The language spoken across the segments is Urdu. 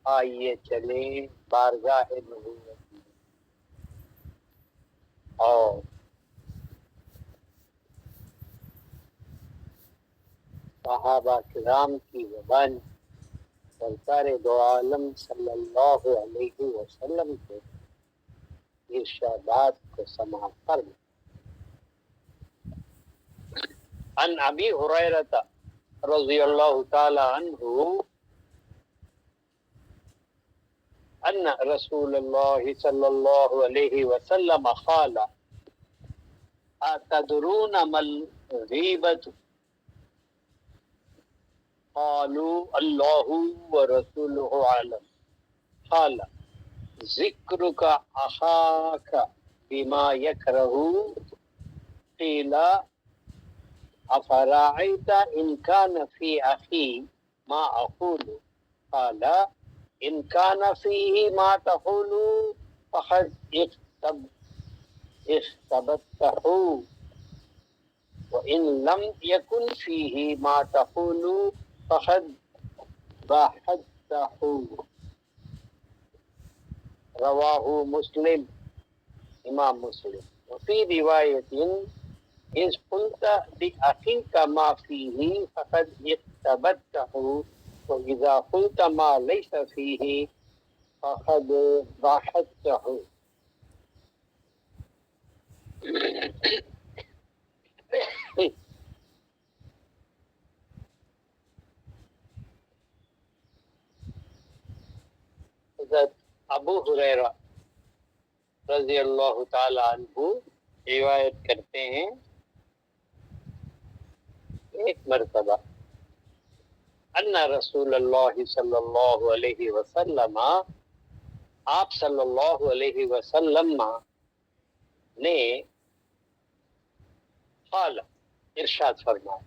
آئیے چلیں بارگاہ نبوت میں، اور صحابہ کرام کی زبان سرکار دو عالم صلی اللہ علیہ وسلم کے ارشادات کو سماعت فرمائیں۔ عن ابی ہریرہ رضی اللہ تعالی عنہ ان رسول اللہ صلی اللہ علیہ وسلم قال اتدرون ما الغیبۃ قالوا اللہ ورسولہ اعلم قال ذکرک اخاک بما یکرہ قیل افرأیت ان کان فی اخی ما اقول قال ان کان فیہ ما تقول فقد اختبته وان لم یکن فیہ ما تقول فقد باحثته رواہ مسلم، امام مسلم۔ وفی روایت اذ قلت لأخیک ما فیہ فقد اختبته وإذا قلت ما ليس فيه فقد ضاحكته۔ حضرت ابو ہریرہ رضی اللہ تعالی عنہ روایت کرتے ہیں، ایک مرتبہ ان رسول اللہ صلی اللہ علیہ وسلم، آپ صلی اللہ علیہ وسلم نے قال ارشاد فرمایا،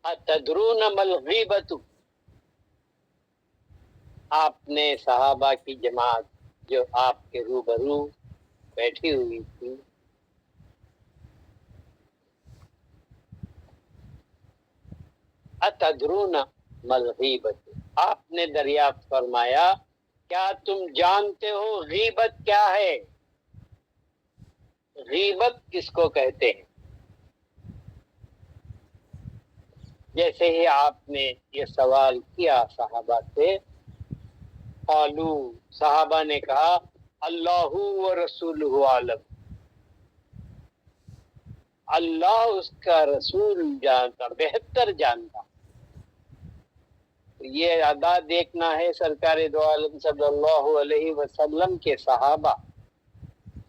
اتدرون ما الغیبۃ، آپ نے صحابہ کی جماعت جو آپ کے روبرو بیٹھی ہوئی تھی، اتدرون ما الغیبۃ، آپ نے دریافت فرمایا کیا تم جانتے ہو غیبت کیا ہے؟ غیبت کس کو کہتے ہیں؟ جیسے ہی آپ نے یہ سوال کیا صحابہ سے، قالو، صحابہ نے کہا اللہ و رسولہ عالم، اللہ اس کا رسول جانتا، بہتر جانتا۔ یہ ادا دیکھنا ہے سرکار دو عالم صلی اللہ علیہ وسلم کے صحابہ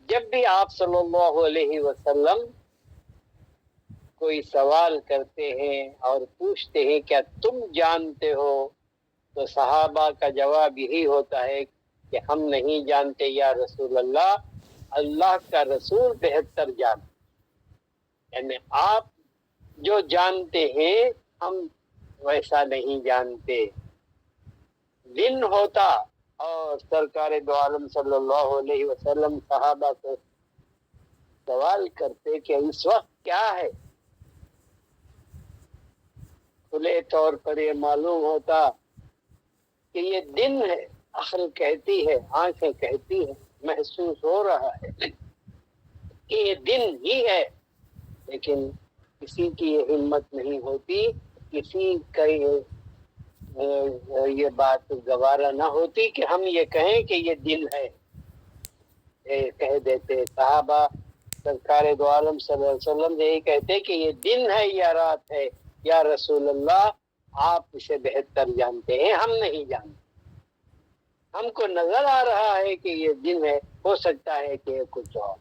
جب بھی آپ صلی اللہ علیہ وسلم کوئی سوال کرتے ہیں اور پوچھتے ہیں کیا تم جانتے ہو، تو صحابہ کا جواب یہی ہوتا ہے کہ ہم نہیں جانتے یا رسول اللہ، اللہ کا رسول بہتر جانتے، یعنی آپ جو جانتے ہیں ہم ویسا نہیں جانتے۔ دن ہوتا اور سرکار دو عالم صلی اللہ علیہ وسلم صحابہ کو سوال کرتے کہ اس وقت کیا ہے، کھلے طور پر یہ معلوم ہوتا کہ یہ دن ہے، عقل کہتی ہے، آنکھیں کہتی ہیں، محسوس ہو رہا ہے کہ یہ دن ہی ہے، لیکن کسی کی یہ ہمت نہیں ہوتی، کسی کا یہ بات گوارا نہ ہوتی کہ ہم یہ کہیں کہ یہ دن ہے، کہہ دیتے صحابہ سرکار دو عالم صلی اللہ علیہ وسلم یہی کہتے کہ یہ دن ہے یا رات ہے، یا رسول اللہ آپ اسے بہتر جانتے ہیں، ہم نہیں جانتے، ہم کو نظر آ رہا ہے کہ یہ دن ہے، ہو سکتا ہے کہ کچھ اور۔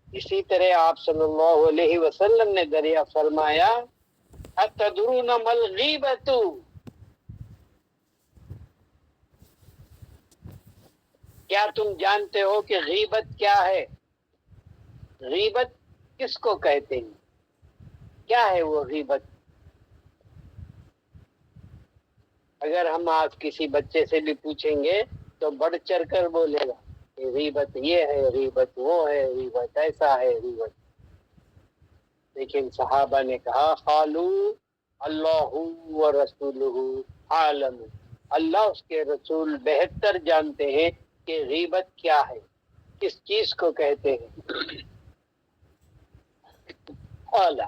اسی طرح آپ صلی اللہ علیہ وسلم نے دریافت فرمایا اتدرون ما الغیبۃ، کیا تم جانتے ہو کہ غیبت کیا ہے؟ غیبت کس کو کہتے ہیں؟ کیا ہے وہ غیبت؟ اگر ہم آج کسی بچے سے بھی پوچھیں گے تو بڑھ چڑھ کر بولے گا کہ غیبت یہ ہے، غیبت وہ ہے، غیبت ایسا ہے، غیبت۔ لیکن صحابہ نے کہا قالو اللہ و رسولہ عالم، اللہ اس کے رسول بہتر جانتے ہیں کہ غیبت کیا ہے، کس چیز کو کہتے ہیں۔ قال،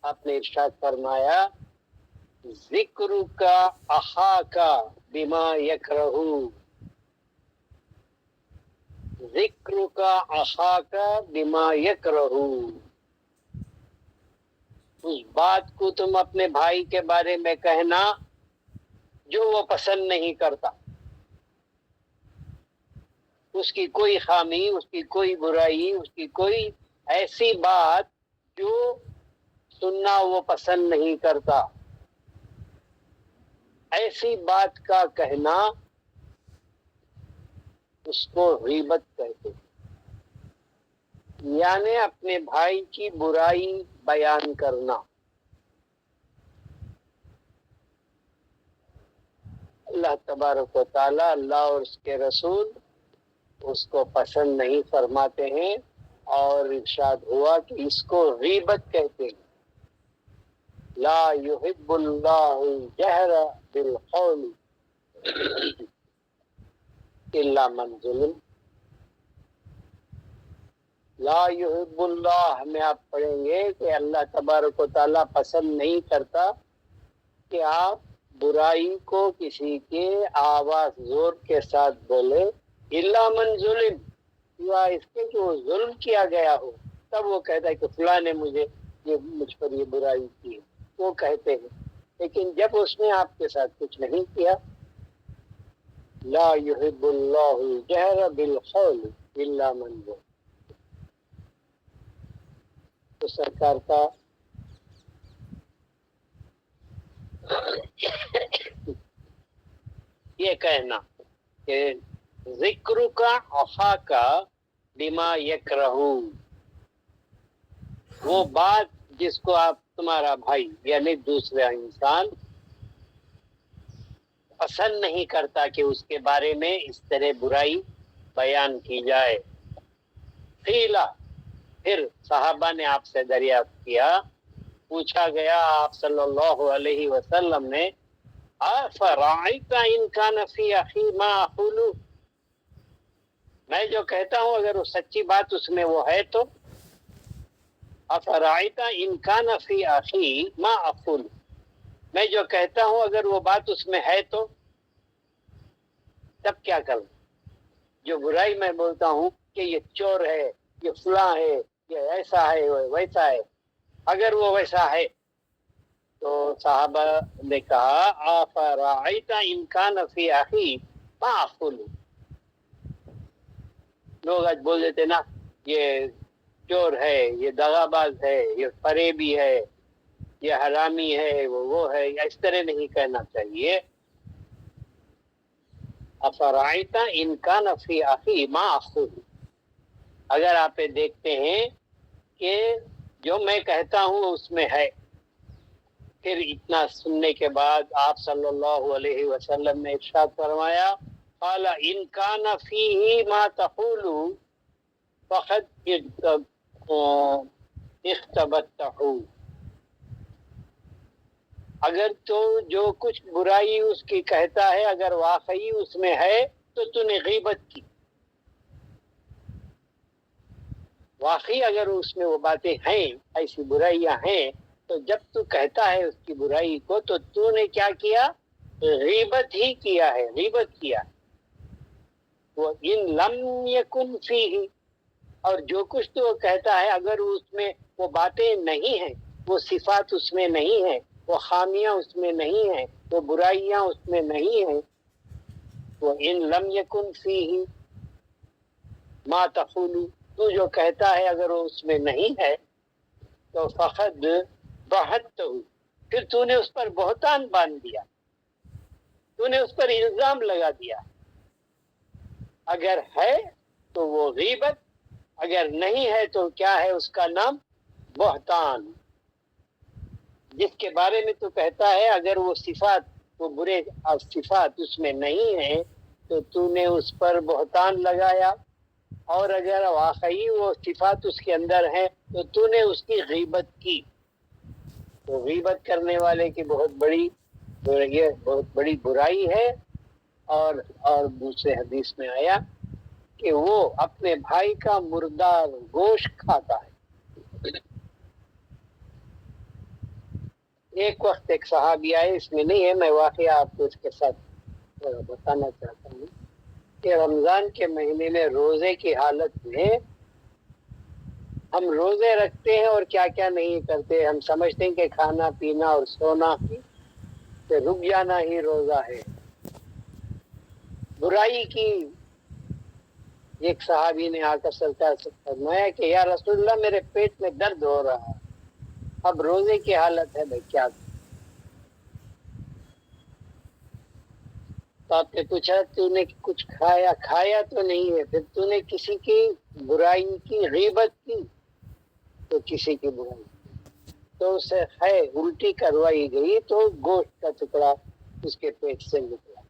آپ نے ارشاد فرمایا، ذکر کا اخاکا بما یکرہ، ذکر کا اخاکا بما یکرہ، اس بات کو تم اپنے بھائی کے بارے میں کہنا جو وہ پسند نہیں کرتا، اس کی کوئی خامی، اس کی کوئی برائی، اس کی کوئی ایسی بات جو سننا وہ پسند نہیں کرتا، ایسی بات کا کہنا اس کو غیبت کہتے ہیں، یعنی اپنے بھائی کی برائی بیان کرنا۔ اللہ تبارک و تعالی، اللہ اور اس کے رسول اس کو پسند نہیں فرماتے ہیں، اور ارشاد ہوا کہ اس کو غیبت کہتے ہیں۔ لا يحب اللہ جہر بالقول الا من ظلم، لا يحب اللہ میں آپ پڑھیں گے کہ اللہ تبارک و تعالیٰ پسند نہیں کرتا کہ آپ برائی کو کسی کے آواز زور کے ساتھ بولے، الا من ظلم، سوائے اس کے کہ وہ ظلم کیا گیا ہو، تب وہ کہتا ہے کہ فلاں نے مجھ پر یہ برائی کی ہے، وہ کہتے ہیں۔ لیکن جب اس نے آپ کے ساتھ کچھ نہیں کیا، لا يحب اللہ الجہر بالقول الا من ظلم، تو سرکار کا یہ کہنا کہ ذکر کا اخا کا بما یکرہ، وہ بات جس کو آپ تمہارا بھائی یعنی دوسرا انسان پسند نہیں کرتا کہ اس کے بارے میں اس طرح برائی بیان کی جائے۔ قیلا، پھر صحابہ نے آپ سے دریافت کیا، پوچھا گیا آپ صلی اللہ علیہ وسلم نے، افرأیت ان کان فی اخی ما اقول، میں جو کہتا ہوں اگر وہ سچی بات اس میں وہ ہے تو، افرأیت ان کان فی اخی ما اقول، میں جو کہتا ہوں اگر وہ بات اس میں ہے تو تب کیا کروں؟ جو برائی میں بولتا ہوں کہ یہ چور ہے، یہ فلاں ہے، یہ ایسا ہے، ویسا ہے، اگر وہ ویسا ہے تو صحابہ نے کہا، افرأیت ان کان فی اخی ما اقول، لوگ آج بول دیتے نا یہ چور ہے، یہ دغاباز ہے، یہ فریبی ہے، یہ حرامی ہے، وہ ہے، اس طرح نہیں کہنا چاہیے۔ افرأیت ان کان فی اخی ما اقول، اگر آپ دیکھتے ہیں کہ جو میں کہتا ہوں اس میں ہے۔ پھر اتنا سننے کے بعد آپ صلی اللہ علیہ وسلم نے ارشاد فرمایا، قال ان کان فیہ ما تقول فقد اختبتہ، اگر تو جو کچھ برائی اس کی کہتا ہے اگر واقعی اس میں ہے تو نے غیبت کی، واقعی اگر اس میں وہ باتیں ہیں، ایسی برائیاں ہیں، تو جب تو کہتا ہے اس کی برائی کو تو نے کیا کیا؟ غیبت ہی کیا ہے، غیبت کیا۔ وہ ان لم یکن فیہ، اور جو کچھ تو کہتا ہے اگر اس میں وہ باتیں نہیں ہیں، وہ صفات اس میں نہیں ہیں، وہ خامیاں اس میں نہیں ہیں، وہ برائیاں اس میں نہیں ہیں، وہ ان لم یکن فیہ ما تقول، تو جو کہتا ہے اگر وہ اس میں نہیں ہے تو فقد بہتہ، پھر تو نے اس پر بہتان باندھ دیا، تو نے اس پر الزام لگا دیا۔ اگر ہے تو وہ غیبت، اگر نہیں ہے تو کیا ہے اس کا نام؟ بہتان، جس کے بارے میں تو کہتا ہے اگر وہ صفات، وہ برے صفات اس میں نہیں ہیں تو نے اس پر بہتان لگایا، اور اگر واقعی وہ صفات اس کے اندر ہیں تو نے اس کی غیبت کی۔ تو غیبت کرنے والے کی بہت بڑی برائی ہے. اور دوسرے حدیث میں آیا کہ وہ اپنے بھائی کا مردار گوشت کھاتا ہے. ایک وقت ایک صحابی آئے، اس میں نہیں ہے، میں واقعہ آپ کو اس کے ساتھ بتانا چاہتا ہوں کہ رمضان کے مہینے میں روزے کی حالت میں ہم روزے رکھتے ہیں اور کیا کیا نہیں کرتے. ہم سمجھتے ہیں کہ کھانا پینا اور سونا ہی سے رک جانا ہی روزہ ہے. برائی کی ایک صحابی نے آ کر سرکار سے فرمایا کہ یا رسول اللہ میرے پیٹ میں درد ہو رہا ہے، اب روزے کی حالت ہے، میں کیا کروں؟ تو آپ نے پوچھا تو نے کچھ کھایا تو نہیں ہے، پھر تو نے کسی کی برائی کی، غیبت کی، تو کسی کی برائی تو اسے الٹی کروائی گئی تو گوشت کا ٹکڑا اس کے پیٹ سے نکلا.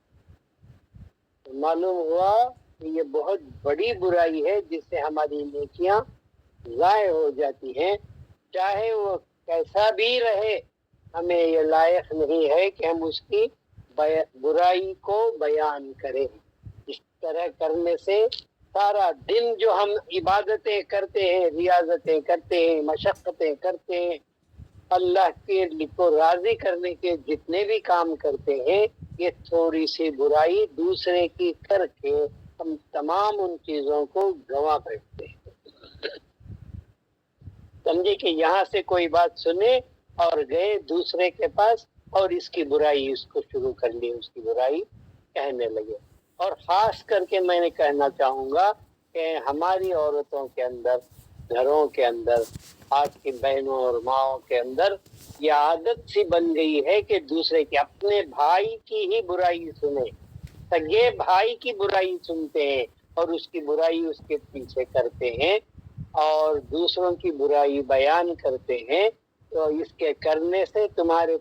تو معلوم ہوا کہ یہ بہت بڑی برائی ہے جس سے ہماری نیکیاں ضائع ہو جاتی ہیں. چاہے وہ کیسا بھی رہے، ہمیں یہ لائق نہیں ہے کہ ہم اس کی برائی کو بیان کریں. اس طرح کرنے سے سارا دن جو ہم عبادتیں کرتے ہیں، ریاضتیں کرتے ہیں، مشقتیں کرتے ہیں، اللہ کے کو راضی کرنے کے جتنے بھی کام کرتے ہیں، یہ تھوڑی سی برائی دوسرے کی کر کے ہم تمام ان چیزوں کو گنوا بیٹھتے ہیں. سمجھے کہ یہاں سے کوئی بات سنے اور گئے دوسرے کے پاس اور اس کی برائی اس کو شروع کر لی، اس کی برائی کہنے لگے. اور خاص کر کے میں نے کہنا چاہوں گا کہ ہماری عورتوں کے اندر، گھروں کے اندر، آپ کی بہنوں اور ماؤں کے اندر یہ عادت سی بن گئی ہے کہ دوسرے کے، اپنے بھائی کی ہی برائی سنے، سگے بھائی کی برائی سنتے ہیں اور اس کی برائی اس کے پیچھے کرتے ہیں اور دوسروں کی برائی بیان کرتے ہیں. تو اس کے کرنے سے تمہارے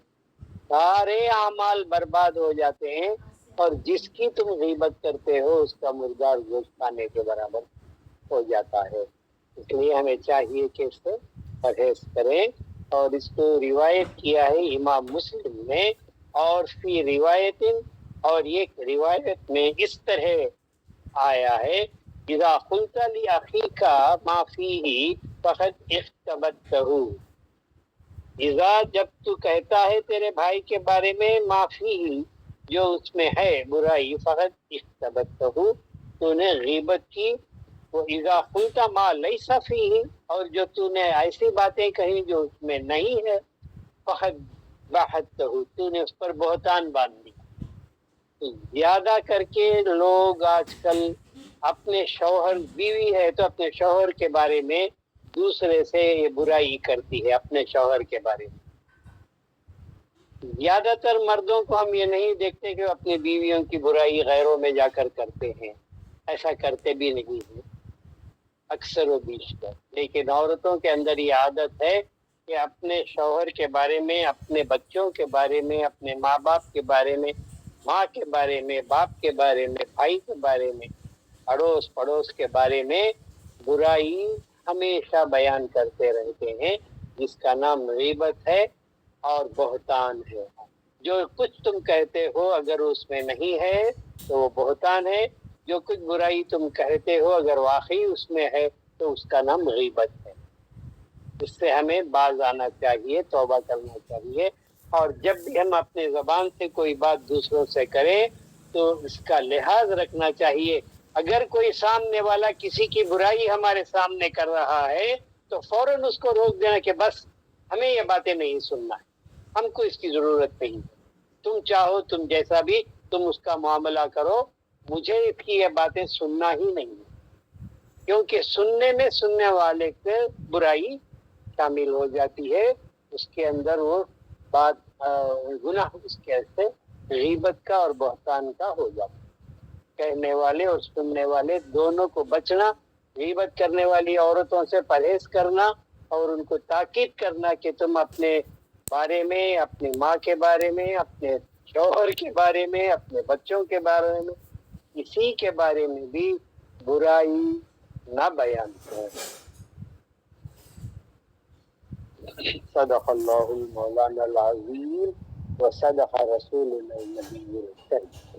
سارے اعمال برباد ہو جاتے ہیں اور جس کی تم غیبت کرتے ہو اس کا مردار گوشت کھانے کے برابر ہو جاتا ہے. اس لیے ہمیں چاہیے کہ اس سے پرہیز کریں. اور اس کو روایت کیا ہے امام مسلم نے، اور فی روایت، اور یہ روایت میں اس طرح آیا ہے اذا قلت لاخیک ما فیہ فقد اختبتہ. اذا جب تو کہتا ہے تیرے بھائی کے بارے میں ما فیہ جو اس میں ہے برائی، فقد اختبتہ تو نے غیبت کی. وہ اذا قلت ما لیس فیہ اور جو تو نے ایسی باتیں کہیں جو اس میں نہیں ہے، فقد بہتہ تو نے اس پر بہتان باندھ دی. زیادہ کر کے لوگ آج کل اپنے شوہر، بیوی ہے تو اپنے شوہر کے بارے میں دوسرے سے یہ برائی کرتی ہے، اپنے شوہر کے بارے میں. زیادہ تر مردوں کو ہم یہ نہیں دیکھتے کہ وہ اپنی بیویوں کی برائی غیروں میں جا کر کرتے ہیں، ایسا کرتے بھی نہیں ہیں اکثر و بیشتر. لیکن عورتوں کے اندر یہ عادت ہے کہ اپنے شوہر کے بارے میں، اپنے بچوں کے بارے میں، اپنے ماں باپ کے بارے میں، ماں کے بارے میں، باپ کے بارے میں، بھائی کے بارے میں، اڑوس پڑوس کے بارے میں برائی ہمیشہ بیان کرتے رہتے ہیں، جس کا نام غیبت ہے اور بہتان ہے. جو کچھ تم کہتے ہو اگر اس میں نہیں ہے تو وہ بہتان ہے، جو کچھ برائی تم کہتے ہو اگر واقعی اس میں ہے تو اس کا نام غیبت ہے. اس سے ہمیں باز آنا چاہیے، توبہ کرنا چاہیے. اور جب بھی ہم اپنے زبان سے کوئی بات دوسروں سے کریں تو اس کا لحاظ رکھنا چاہیے. اگر کوئی سامنے والا کسی کی برائی ہمارے سامنے کر رہا ہے تو فوراً اس کو روک دینا کہ بس ہمیں یہ باتیں نہیں سننا ہے، ہم کو اس کی ضرورت نہیں ہے. تم چاہو تم جیسا بھی تم اس کا معاملہ کرو، مجھے اس کی یہ باتیں سننا ہی نہیں ہے. کیونکہ سننے میں سننے والے کے برائی شامل ہو جاتی ہے، اس کے اندر وہ بات گناہ اس کے سے غیبت کا اور بہتان کا ہو جاتا ہے. کہنے والے اور سننے والے دونوں کو بچنا، غیبت کرنے والی عورتوں سے پرہیز کرنا اور ان کو تاکید کرنا کہ تم اپنے بارے میں، اپنی ماں کے بارے میں، اپنے شوہر کے بارے میں، اپنے بچوں کے بارے میں، کسی کے بارے میں بھی برائی نہ بیان کریں. صدق اللہ المولانا العظیم و صدق رسولنا النبی الکریم۔